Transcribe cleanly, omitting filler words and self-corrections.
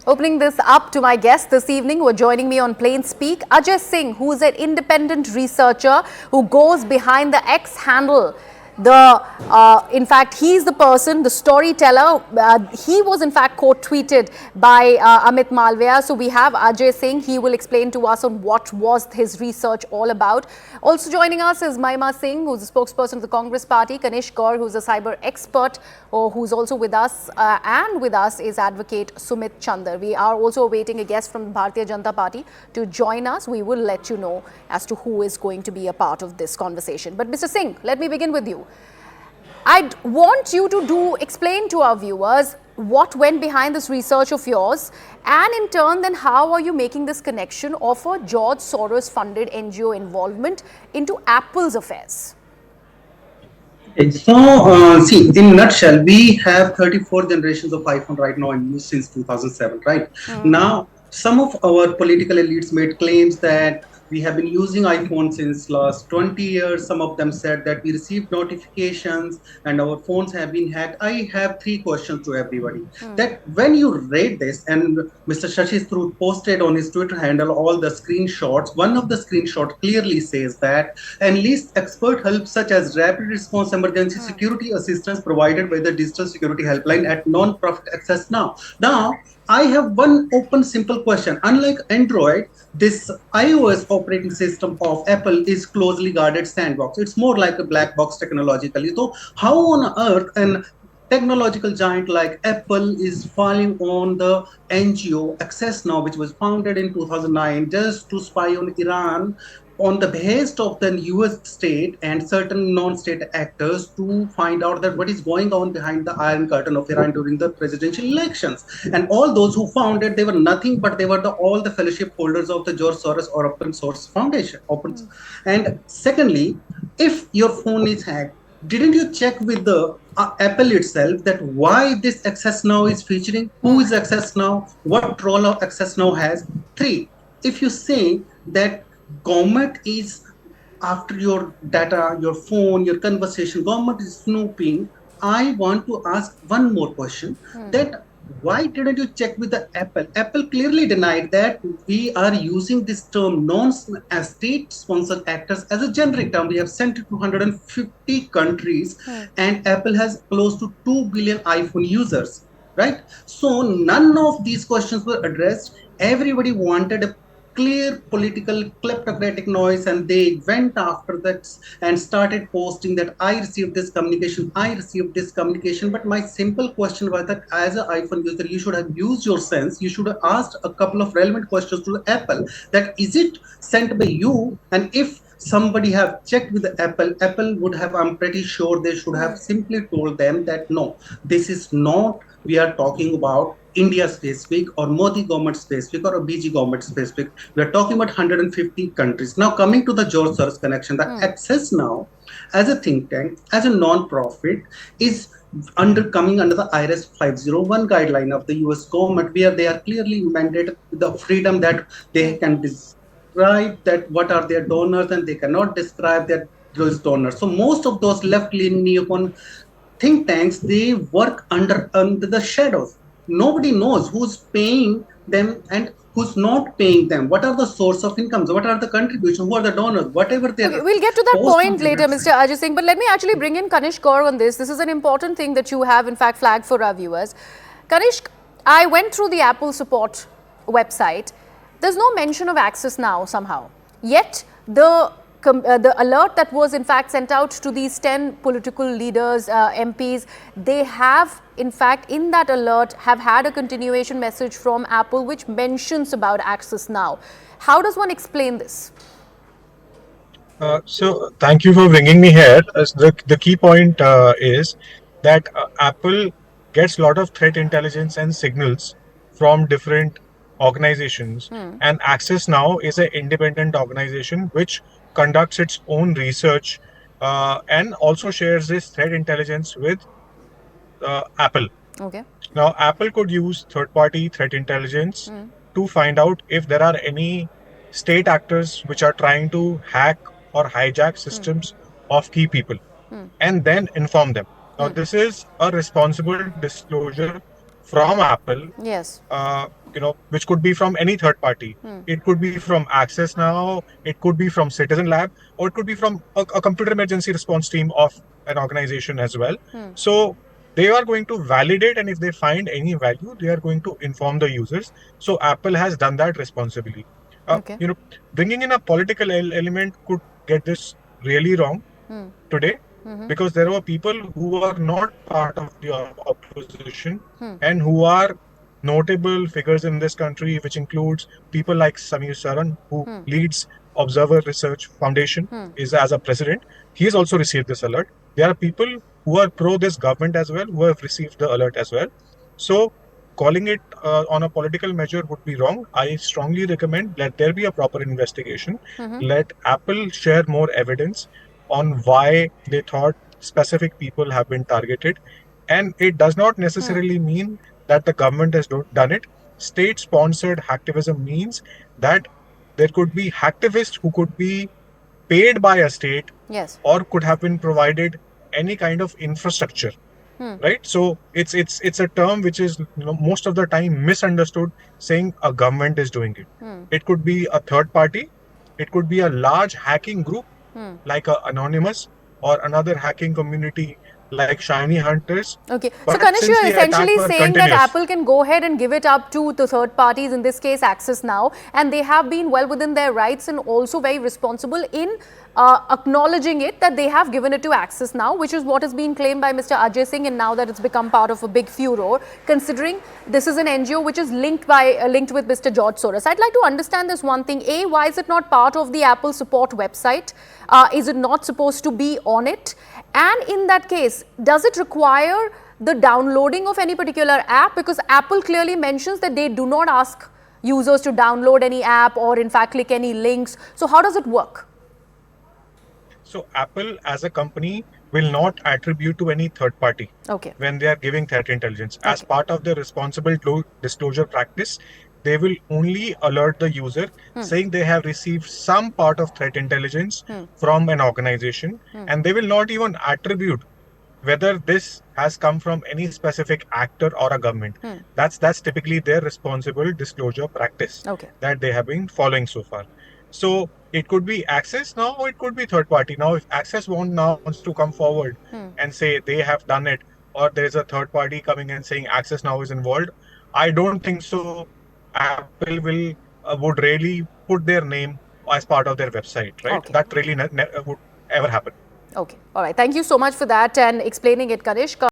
Opening this up to my guests this evening who are joining me on Plain Speak, Ajay Singh, who is an independent researcher who goes behind the X handle. In fact, he's the person, the storyteller. He was in fact quote-tweeted by Amit Malviya. So we have Ajay Singh. He will explain to us on what was his research all about. Also joining us is Mahima Singh, who's the spokesperson of the Congress Party. Kanishk Gaur, who's a cyber expert, who's also with us. And with us is Advocate Sumit Chandar. We are also awaiting a guest from Bharatiya Janata Party to join us. We will let you know as to who is going to be a part of this conversation. But Mr. Singh, let me begin with you. I'd want you to explain to our viewers what went behind this research of yours, and in turn then how are you making this connection of a George Soros funded NGO involvement into Apple's affairs? So, see, in a nutshell, we have 34 generations of iPhone right now in use since 2007, right? Now, some of our political elites made claims that we have been using iPhone since last 20 years. Some of them said that we received notifications and our phones have been hacked. I have three questions to everybody. That when you read this, and Mr. Shashi Tharoor posted on his Twitter handle all the screenshots, one of the screenshots clearly says that enlist expert help such as rapid response emergency security assistance provided by the digital security helpline at non-profit access now. Now, I have one open simple question. Unlike Android, this iOS operating system of Apple is closely guarded sandbox. It's more like a black box technologically. So how on earth an technological giant like Apple is falling on the NGO Access Now, which was founded in 2009 just to spy on Iran on the behest of the US state and certain non-state actors to find out that what is going on behind the Iron Curtain of Iran during the presidential elections. And all those who found it, they were nothing but they were all the fellowship holders of the George Soros or Open Source Foundation. And secondly, if your phone is hacked, didn't you check with the Apple itself that why this Access Now is featuring? Who is Access Now? What role of Access Now has? Three, if you say that government is after your data, your phone, your conversation, government is snooping, I want to ask one more question, that why didn't you check with the Apple? Apple clearly denied that we are using this term non-state sponsored actors as a generic term. We have sent it to 150 countries and Apple has close to 2 billion iPhone users, right? So none of these questions were addressed. Everybody wanted a clear political kleptocratic noise, and they went after that and started posting that I received this communication. But my simple question was that as an iPhone user, you should have used your sense. You should have asked a couple of relevant questions to Apple, that is it sent by you? And if somebody have checked with the Apple would have, I'm pretty sure they should have simply told them that no, this is not, we are talking about India specific or Modi government specific or a BG government specific. We are talking about 150 countries. Now coming to the George Soros connection, the Access Now as a think tank, as a non-profit, is coming under the IRS 501 guideline of the US government, where they are clearly mandated the freedom that they can describe that what are their donors and they cannot describe that those donors. So most of those left-leaning neocon think tanks, they work under the shadows. Nobody knows who's paying them and who's not paying them. What are the source of incomes? What are the contributions? Who are the donors? Whatever they are. We'll get to that point later, Mr. Ajay Singh. But let me actually bring in Kanishk Gaur on this. This is an important thing that you have, in fact, flagged for our viewers. Kanishk, I went through the Apple support website. There's no mention of Access Now somehow. Yet, the alert that was in fact sent out to these 10 political leaders, MPs, they have in fact in that alert have had a continuation message from Apple which mentions about Access Now. How does one explain this? So thank you for bringing me here. The key point is that Apple gets a lot of threat intelligence and signals from different organizations, and Access Now is an independent organization which conducts its own research and also shares this threat intelligence with Apple. Okay. Now, Apple could use third-party threat intelligence to find out if there are any state actors which are trying to hack or hijack systems of key people and then inform them. Now, this is a responsible disclosure from Apple, Yes. which could be from any third party. It could be from Access Now, it could be from Citizen Lab, or it could be from a computer emergency response team of an organization as well. So they are going to validate, and if they find any value, they are going to inform the users. So Apple has done that responsibly. Okay. Bringing in a political element could get this really wrong today, because there were people who are not part of the opposition and who are notable figures in this country, which includes people like Samir Saran, who leads Observer Research Foundation, is as a president. He has also received this alert. There are people who are pro this government as well, who have received the alert as well. So calling it on a political measure would be wrong. I strongly recommend let there be a proper investigation. Let Apple share more evidence on why they thought specific people have been targeted. And it does not necessarily mean that the government has done it. State sponsored hacktivism means that there could be hacktivists who could be paid by a state, Yes. or could have been provided any kind of infrastructure. Right, so it's a term which is most of the time misunderstood, saying a government is doing it. It could be a third party, it could be a large hacking group like a Anonymous, or another hacking community like Shiny Hunters. Okay. So, But Kanishk, since you're the attack essentially were saying that continuous, Apple can go ahead and give it up to the third parties, in this case Access Now, and they have been well within their rights and also very responsible in acknowledging it that they have given it to Access Now, which is what has been claimed by Mr. Ajay Singh, and now that it's become part of a big furor, considering this is an NGO which is linked with Mr. George Soros. I'd like to understand this one thing. A, why is it not part of the Apple support website? Is it not supposed to be on it? And in that case, does it require the downloading of any particular app? Because Apple clearly mentions that they do not ask users to download any app or in fact click any links. So how does it work? so Apple as a company will not attribute to any third party when they are giving threat intelligence. As part of their responsible disclosure practice, they will only alert the user saying they have received some part of threat intelligence from an organization, and they will not even attribute whether this has come from any specific actor or a government. That's typically their responsible disclosure practice that they have been following so far. So it could be Access Now, or it could be third party. Now, if Access wants to come forward and say they have done it, or there is a third party coming and saying Access Now is involved, I don't think so. Apple would really put their name as part of their website, right? That really would ever happen. Okay. All right. Thank you so much for that and explaining it, Kanishk.